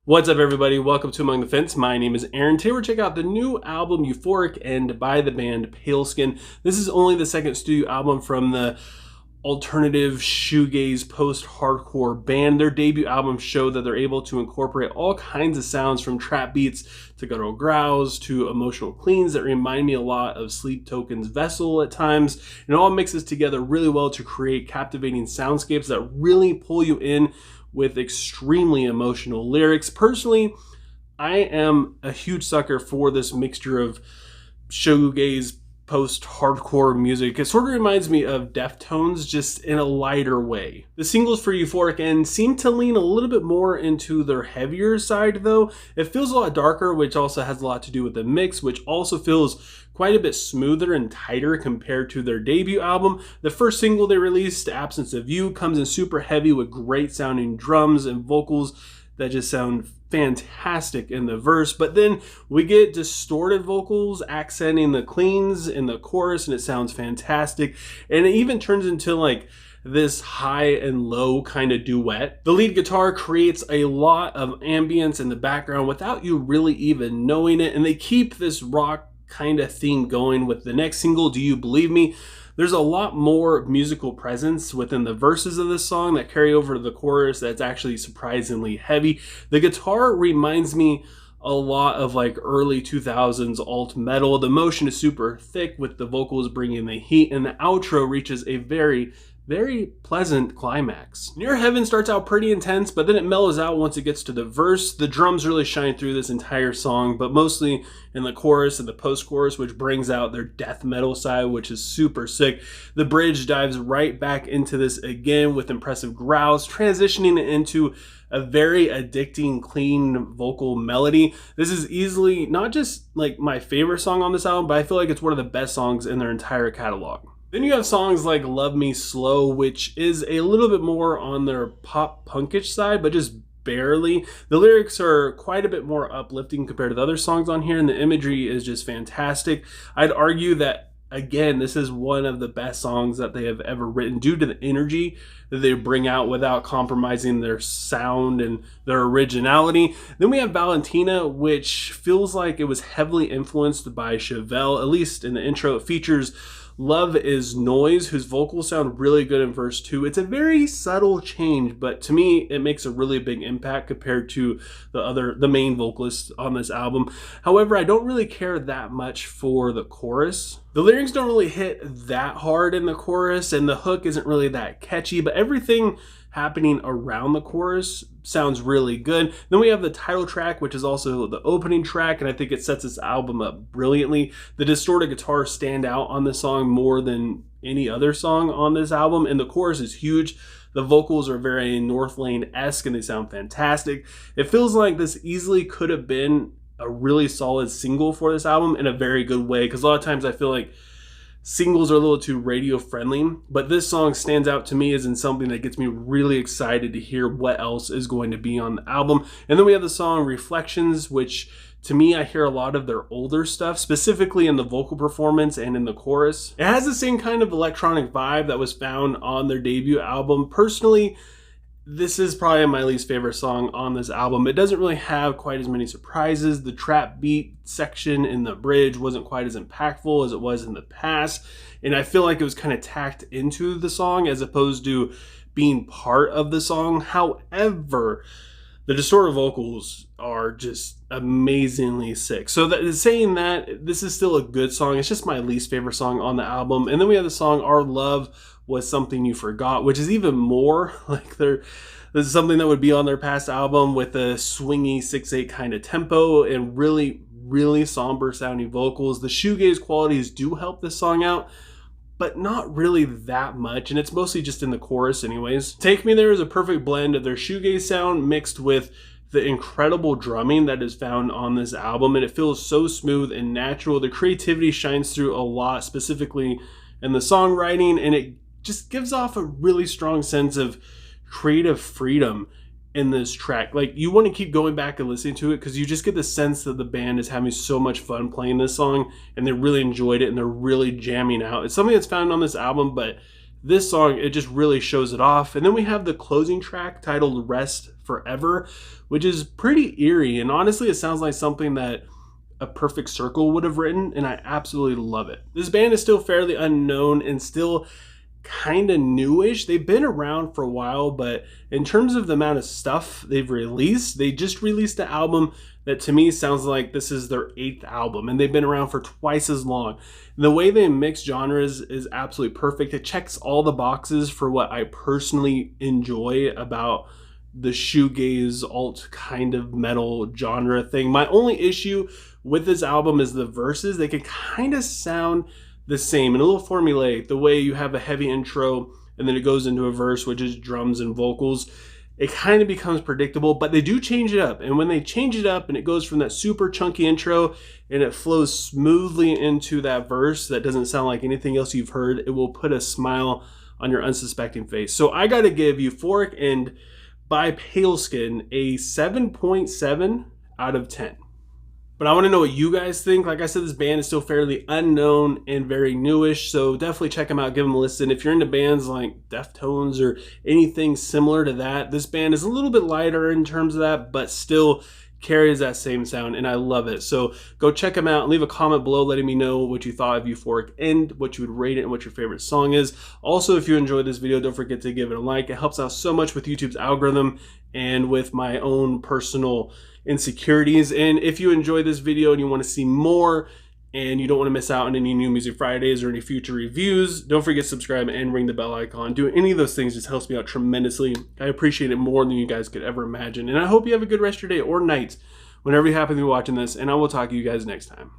What's up, everybody? Welcome to Among the Fence. My name is Aaron. Today we're checking out the new album Euphoric End by the band PALESKIN. This is only the second studio album from the alternative shoegaze post-hardcore band. Their debut album showed that they're able to incorporate all kinds of sounds, from trap beats to guttural growls to emotional cleans that remind me a lot of Sleep Token's Vessel at times. And it all mixes together really well to create captivating soundscapes that really pull you in with extremely emotional lyrics. Personally, I am a huge sucker for this mixture of shoegaze post-hardcore music. It sort of reminds me of Deftones, just in a lighter way. The singles for Euphoric End seem to lean a little bit more into their heavier side, though. It feels a lot darker, which also has a lot to do with the mix, which also feels quite a bit smoother and tighter compared to their debut album. The first single they released, Absence of You, comes in super heavy with great sounding drums and vocals that just sound fantastic in the verse, but then we get distorted vocals accenting the cleans in the chorus, and it sounds fantastic. And it even turns into like this high and low kind of duet. The lead guitar creates a lot of ambience in the background without you really even knowing it, and they keep this rock kind of theme going with the next single, Do You Believe Me? There's a lot more musical presence within the verses of this song that carry over to the chorus that's actually surprisingly heavy. The guitar reminds me a lot of like early 2000s alt metal. The motion is super thick with the vocals bringing the heat, and the outro reaches a very pleasant climax. Near Heaven starts out pretty intense, but then it mellows out once it gets to the verse. The drums really shine through this entire song, but mostly in the chorus and the post-chorus, which brings out their death metal side, which is super sick. The bridge dives right back into this again with impressive growls, transitioning it into a very addicting, clean vocal melody. This is easily not just like my favorite song on this album, but I feel like it's one of the best songs in their entire catalog. Then you have songs like Love Me Slow, which is a little bit more on their pop punkish side, but just barely. The lyrics are quite a bit more uplifting compared to the other songs on here, and the imagery is just fantastic. I'd argue that, again, this is one of the best songs that they have ever written due to the energy that they bring out without compromising their sound and their originality. Then we have Valentina, which feels like it was heavily influenced by Chevelle, at least in the intro. It features Love Is Noise, whose vocals sound really good in verse 2. It's a very subtle change, but to me, it makes a really big impact compared to the main vocalist on this album. However, I don't really care that much for the chorus. The lyrics don't really hit that hard in the chorus, and the hook isn't really that catchy, but everything happening around the chorus sounds really good. Then we have the title track, which is also the opening track, and I think it sets this album up brilliantly. The distorted guitars stand out on this song more than any other song on this album, and the chorus is huge. The vocals are very Northlane-esque, and they sound fantastic. It feels like this easily could have been a really solid single for this album in a very good way, because a lot of times I feel like singles are a little too radio friendly, but this song stands out to me as in something that gets me really excited to hear what else is going to be on the album. And then we have the song Reflections, which to me, I hear a lot of their older stuff, specifically in the vocal performance and in the chorus. It has the same kind of electronic vibe that was found on their debut album. Personally, this is probably my least favorite song on this album. It doesn't really have quite as many surprises. The trap beat section in the bridge wasn't quite as impactful as it was in the past, and I feel like it was kind of tacked into the song as opposed to being part of the song. However, the distorted vocals are just amazingly sick. So saying that, this is still a good song. It's just my least favorite song on the album. And then we have the song Our Love Was Something You Forgot, which is even more like this is something that would be on their past album, with a swingy 6/8 kind of tempo and really somber sounding vocals. The shoegaze qualities do help this song out, but not really that much, and it's mostly just in the chorus anyways. Take Me There is a perfect blend of their shoegaze sound mixed with the incredible drumming that is found on this album, and it feels so smooth and natural. The creativity shines through a lot, specifically in the songwriting, and it just gives off a really strong sense of creative freedom in this track. Like, you want to keep going back and listening to it because you just get the sense that the band is having so much fun playing this song, and they really enjoyed it and they're really jamming out. It's something that's found on this album, but this song, it just really shows it off. And then we have the closing track titled Rest Forever, which is pretty eerie. And honestly, it sounds like something that a Perfect Circle would have written, and I absolutely love it. This band is still fairly unknown and still kind of newish. They've been around for a while, but in terms of the amount of stuff they've released, they just released an album that to me sounds like this is their 8th album, and they've been around for twice as long. The way they mix genres is absolutely perfect. It checks all the boxes for what I personally enjoy about the shoegaze alt kind of metal genre thing. My only issue with this album is the verses. They can kind of sound the same and a little formulaic. The way you have a heavy intro and then it goes into a verse, which is drums and vocals, it kind of becomes predictable, but they do change it up. And when they change it up and it goes from that super chunky intro and it flows smoothly into that verse that doesn't sound like anything else you've heard, it will put a smile on your unsuspecting face. So I got to give Euphoric End by PALESKIN a 7.7 out of 10. But I want to know what you guys think. Like I said, this band is still fairly unknown and very newish, so definitely check them out, give them a listen. If you're into bands like Deftones or anything similar to that, this band is a little bit lighter in terms of that, but still carries that same sound, and I love it. So go check them out and leave a comment below letting me know what you thought of Euphoric End, what you would rate it, and what your favorite song is. Also, if you enjoyed this video, don't forget to give it a like. It helps out so much with YouTube's algorithm and with my own personal insecurities. And if you enjoyed this video and you want to see more and you don't want to miss out on any new Music Fridays or any future reviews, don't forget to subscribe and ring the bell icon. Doing any of those things just helps me out tremendously. I appreciate it more than you guys could ever imagine. And I hope you have a good rest of your day or night whenever you happen to be watching this, and I will talk to you guys next time.